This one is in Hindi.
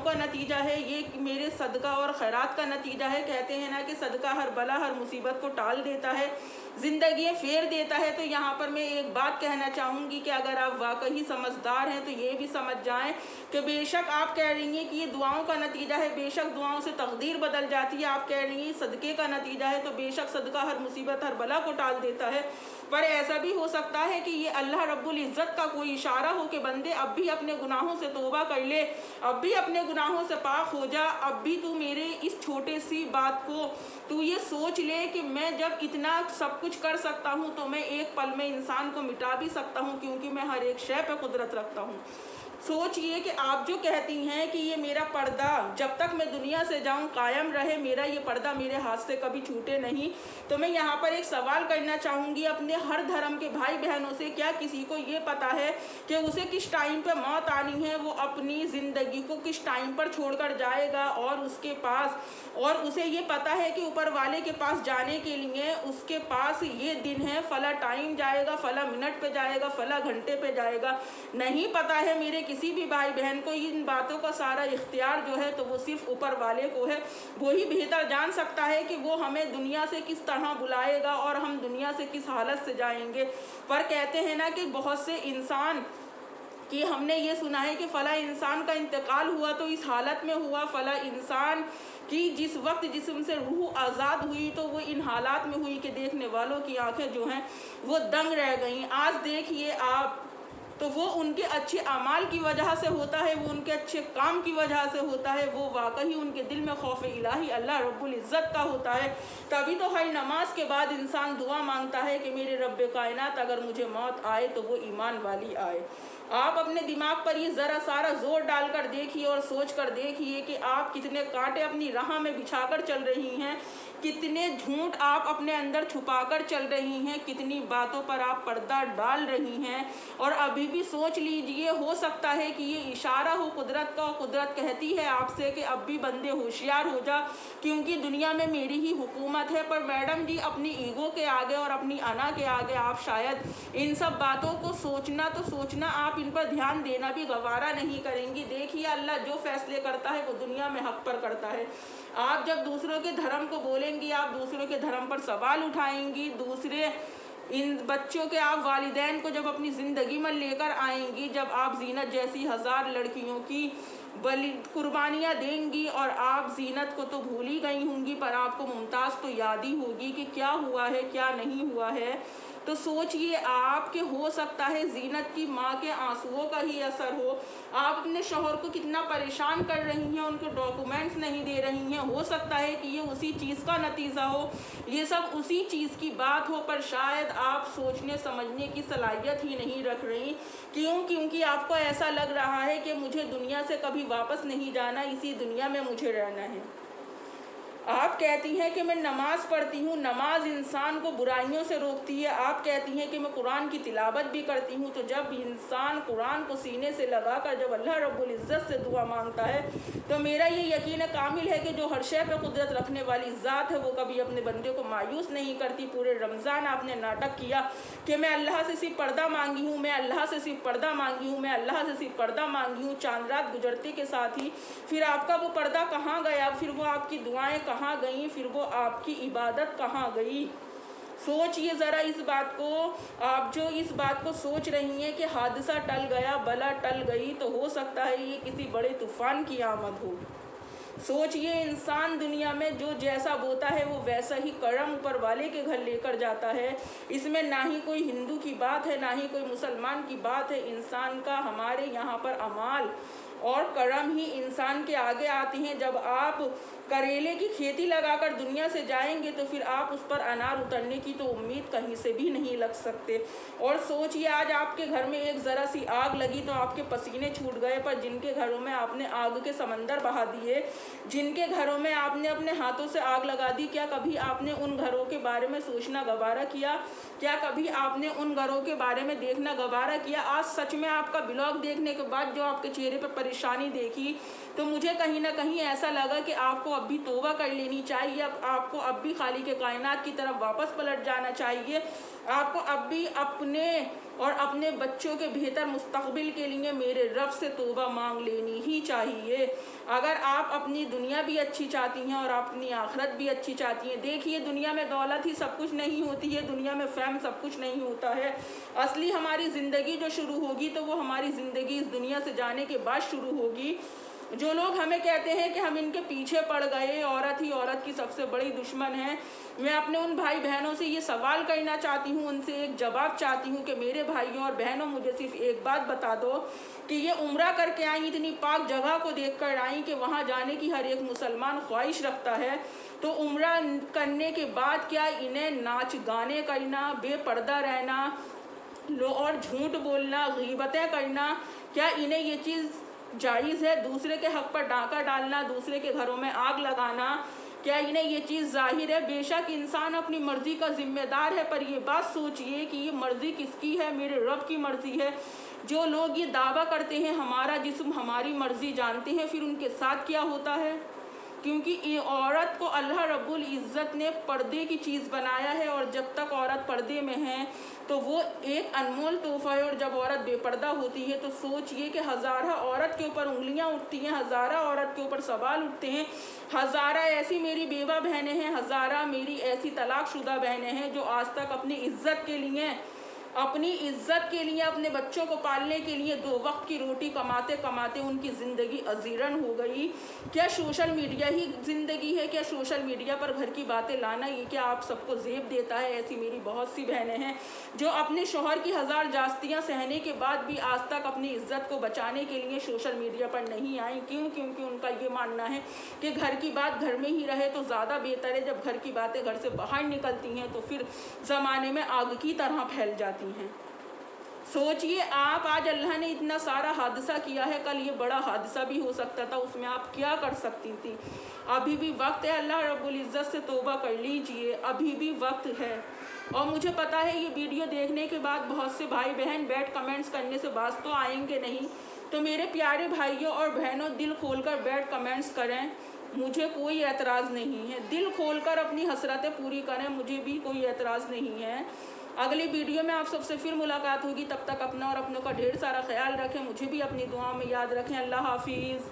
का नतीजा है, ये मेरे सदका और खैरात का नतीजा है। कहते हैं ना कि सदका हर बला हर मुसीबत को टाल देता है, ज़िंदगी फेर देता है। तो यहाँ पर मैं एक बात कहना चाहूँगी कि अगर आप वाकई समझदार हैं तो ये भी समझ जाएं कि बेशक आप कह रही हैं कि ये दुआओं का नतीजा है, बेशक दुआओं से तकदीर बदल जाती है। आप कह रही हैं सदक़े का नतीजा है, तो बेशक सदका हर मुसीबत हर बला को टाल देता है। पर ऐसा भी हो सकता है कि ये अल्लाह रब्बुल इज़्ज़त का कोई इशारा हो कि बंदे अब भी अपने गुनाहों से तौबा कर ले, अब भी अपने गुनाहों से पाक हो जा, अब भी तू मेरे इस छोटे सी बात को तू ये सोच ले कि मैं जब इतना सब कुछ कर सकता हूँ तो मैं एक पल में इंसान को मिटा भी सकता हूँ, क्योंकि मैं हर एक शय पे कुदरत रखता हूँ। सोचिए कि आप जो कहती हैं कि ये मेरा पर्दा जब तक मैं दुनिया से जाऊं कायम रहे, मेरा ये पर्दा मेरे हाथ से कभी छूटे नहीं, तो मैं यहाँ पर एक सवाल करना चाहूँगी अपने हर धर्म के भाई बहनों से, क्या किसी को ये पता है कि उसे किस टाइम पे मौत आनी है, वो अपनी ज़िंदगी को किस टाइम पर छोड़कर जाएगा, और उसके पास और उसे ये पता है कि ऊपर वाले के पास जाने के लिए उसके पास ये दिन है, फला टाइम जाएगा, फला मिनट पे जाएगा, फला घंटे पे जाएगा? नहीं पता है मेरे किसी भी भाई बहन को। इन बातों का सारा इख्तियार जो है तो वो सिर्फ ऊपर वाले को है। वो ही बेहतर जान सकता है कि वो हमें दुनिया से किस तरह बुलाएगा और हम दुनिया से किस हालत से जाएंगे। पर कहते हैं ना कि बहुत से इंसान कि हमने ये सुना है कि फ़ला इंसान का इंतकाल हुआ तो इस हालत में हुआ, फ़ला इंसान कि जिस वक्त जिस्म से रूह आज़ाद हुई तो वो इन हालात में हुई कि देखने वालों की आंखें जो हैं वो दंग रह गईं। आज देखिए आप, तो वो उनके अच्छे अमाल की वजह से होता है, वो उनके अच्छे काम की वजह से होता है, वो वाकई उनके दिल में खौफ इलाही अल्लाह रब्बुल इज़्ज़त का होता है। तभी तो हर नमाज के बाद इंसान दुआ मांगता है कि मेरे रब्बे कायनात अगर मुझे मौत आए तो वो ईमान वाली आए। आप अपने दिमाग पर ये ज़रा सारा जोर डालकर देखिए और सोच कर देखिए कि आप कितने कांटे अपनी राह में बिछाकर चल रही हैं, कितने झूठ आप अपने अंदर छुपाकर चल रही हैं, कितनी बातों पर आप पर्दा डाल रही हैं। और अभी भी सोच लीजिए, हो सकता है कि ये इशारा हो कुदरत का, और कुदरत कहती है आपसे कि अब भी बंदे होशियार हो जा, क्योंकि दुनिया में मेरी ही हुकूमत है। पर मैडम जी, अपनी ईगो के आगे और अपनी अना के आगे आप शायद इन सब बातों को सोचना आप इन पर ध्यान देना भी गवारा नहीं करेंगी। देखिए अल्लाह जो फैसले करता है वो दुनिया में हक पर करता है। आप जब दूसरों के धर्म को बोलेंगी, आप दूसरों के धर्म पर सवाल उठाएंगी, दूसरे इन बच्चों के आप वालिदैन को जब अपनी ज़िंदगी में लेकर आएंगी, जब आप जीनत जैसी हज़ार लड़कियों की बलि कुर्बानियाँ देंगी, और आप जीनत को तो भूल ही गई होंगी पर आपको मुमताज़ तो याद ही होगी कि क्या हुआ है क्या नहीं हुआ है। तो सोचिए आप कि हो सकता है जीनत की माँ के आंसुओं का ही असर हो। आप अपने शौहर को कितना परेशान कर रही हैं, उनको डॉक्यूमेंट्स नहीं दे रही हैं, हो सकता है कि ये उसी चीज़ का नतीजा हो, ये सब उसी चीज़ की बात हो, पर शायद आप सोचने समझने की सलाहियत ही नहीं रख रही। क्यों? क्योंकि आपको ऐसा लग रहा है कि मुझे दुनिया से कभी वापस नहीं जाना, इसी दुनिया में मुझे रहना है। आप कहती हैं कि मैं नमाज़ पढ़ती हूँ, नमाज इंसान को बुराइयों से रोकती है। आप कहती हैं कि मैं कुरान की तिलावत भी करती हूँ। तो जब इंसान कुरान को सीने से लगाकर जब अल्लाह रब्बुल इज़्ज़त से दुआ मांगता है, तो मेरा ये यकीन कामिल है कि जो हर शय पर कुदरत रखने वाली ज़ात है वो कभी अपने बंदे को मायूस नहीं करती। पूरे रमज़ान आपने नाटक किया कि मैं अल्लाह से सिर्फ पर्दा मांगी हूँ, मैं अल्लाह से सिर्फ पर्दा मांगी हूँ, मैं अल्लाह से सिर्फ पर्दा मांगी हूँ। चांद रात गुजरते के साथ ही फिर आपका वो पर्दा कहाँ गया, फिर वो आपकी दुआएं कहाँ गई, फिर वो आपकी इबादत कहाँ गई? सोचिए ज़रा इस बात को। आप जो इस बात को सोच रही हैं कि हादसा टल गया, बला टल गई, तो हो सकता है ये किसी बड़े तूफ़ान की आमद हो। सोचिए, इंसान दुनिया में जो जैसा बोता है वो वैसा ही कर्म ऊपर वाले के घर लेकर जाता है। इसमें ना ही कोई हिंदू की बात है, ना ही कोई मुसलमान की बात है। इंसान का हमारे यहाँ पर अमाल और कर्म ही इंसान के आगे आती हैं। जब आप करेले की खेती लगाकर दुनिया से जाएंगे तो फिर आप उस पर अनार उतरने की तो उम्मीद कहीं से भी नहीं लग सकते। और सोचिए, आज आपके घर में एक ज़रा सी आग लगी तो आपके पसीने छूट गए, पर जिनके घरों में आपने आग के समंदर बहा दिए, जिनके घरों में आपने अपने हाथों से आग लगा दी, क्या कभी आपने उन घरों के बारे में सोचना गवारा किया? क्या कभी आपने उन घरों के बारे में देखना गवारा किया? आज सच में आपका ब्लॉग देखने के बाद जो आपके चेहरे पर परेशानी देखी, तो मुझे कहीं ना कहीं ऐसा लगा कि आपको अब भी तौबा कर लेनी चाहिए। अब आपको अब भी खालिक के कायनात की तरफ वापस पलट जाना चाहिए। आपको अब भी अपने और अपने बच्चों के बेहतर मुस्तकबिल के लिए मेरे रब से तौबा मांग लेनी ही चाहिए। अगर आप अपनी दुनिया भी अच्छी चाहती हैं और अपनी आखिरत भी अच्छी चाहती हैं, देखिए दुनिया में दौलत ही सब कुछ नहीं होती है, दुनिया में फ़ेम सब कुछ नहीं होता है। असली हमारी ज़िंदगी जो शुरू होगी तो वो हमारी ज़िंदगी इस दुनिया से जाने के बाद शुरू होगी। जो लोग हमें कहते हैं कि हम इनके पीछे पड़ गए, औरत ही औरत की सबसे बड़ी दुश्मन है, मैं अपने उन भाई बहनों से ये सवाल करना चाहती हूँ, उनसे एक जवाब चाहती हूँ कि मेरे भाइयों और बहनों, मुझे सिर्फ एक बात बता दो कि ये उम्रा करके आई, इतनी पाक जगह को देख कर आई कि वहाँ जाने की हर एक मुसलमान ख्वाहिश रखता है, तो उम्रा करने के बाद क्या इन्हें नाच गाने करना, बेपर्दा रहना और झूठ बोलना, गीबतें करना, क्या इन्हें ये चीज़ जायज़ है? दूसरे के हक़ पर डाका डालना, दूसरे के घरों में आग लगाना, क्या इन्हें ये चीज़ जाहिर है? बेशक इंसान अपनी मर्ज़ी का ज़िम्मेदार है, पर ये बात सोचिए कि ये मर्ज़ी किसकी है? मेरे रब की मर्ज़ी है। जो लोग ये दावा करते हैं हमारा जिस्म हमारी मर्ज़ी, जानते हैं फिर उनके साथ क्या होता है? क्योंकि ये औरत को अल्लाह रब्बुल इज़्ज़त ने पर्दे की चीज़ बनाया है, और जब तक औरत पर्दे में है तो वो एक अनमोल तोहफ़ा है, और जब औरत बेपर्दा होती है तो सोचिए कि हज़ारा औरत के ऊपर उंगलियां उठती हैं, हज़ारा औरत के ऊपर सवाल उठते हैं, हज़ारा ऐसी मेरी बेवा बहनें हैं, हज़ारा मेरी ऐसी तलाक़शुदा बहनें हैं जो आज तक अपनी इज़्ज़त के लिए अपने बच्चों को पालने के लिए 2 वक्त की रोटी कमाते कमाते उनकी ज़िंदगी अजीरन हो गई। क्या सोशल मीडिया ही ज़िंदगी है? क्या सोशल मीडिया पर घर की बातें लाना ये क्या आप सबको ज़ेब देता है? ऐसी मेरी बहुत सी बहनें हैं जो अपने शौहर की हज़ार जास्तियाँ सहने के बाद भी आज तक अपनी इज़्ज़त को बचाने के लिए सोशल मीडिया पर नहीं आई। क्यों? क्योंकि उनका ये मानना है कि घर की बात घर में ही रहे तो ज़्यादा बेहतर है। जब घर की बातें घर से बाहर निकलती हैं तो फिर ज़माने में आग की तरह फैल जाती हैं। सोचिए आप, आज अल्लाह ने इतना सारा हादसा किया है, कल ये बड़ा हादसा भी हो सकता था, उसमें आप क्या कर सकती थी? अभी भी वक्त है, अल्लाह रब्बुल इज़्ज़त से तौबा कर लीजिए, अभी भी वक्त है। और मुझे पता है ये वीडियो देखने के बाद बहुत से भाई बहन बैड कमेंट्स करने से बाज तो आएंगे नहीं, तो मेरे प्यारे भाइयों और बहनों, दिल खोलकर बैड कमेंट्स करें, मुझे कोई एतराज़ नहीं है। दिल खोलकर अपनी हसरतें पूरी करें, मुझे भी कोई एतराज़ नहीं है। अगली वीडियो में आप सबसे फिर मुलाकात होगी, तब तक अपना और अपनों का ढेर सारा ख्याल रखें, मुझे भी अपनी दुआ में याद रखें। अल्लाह हाफिज़।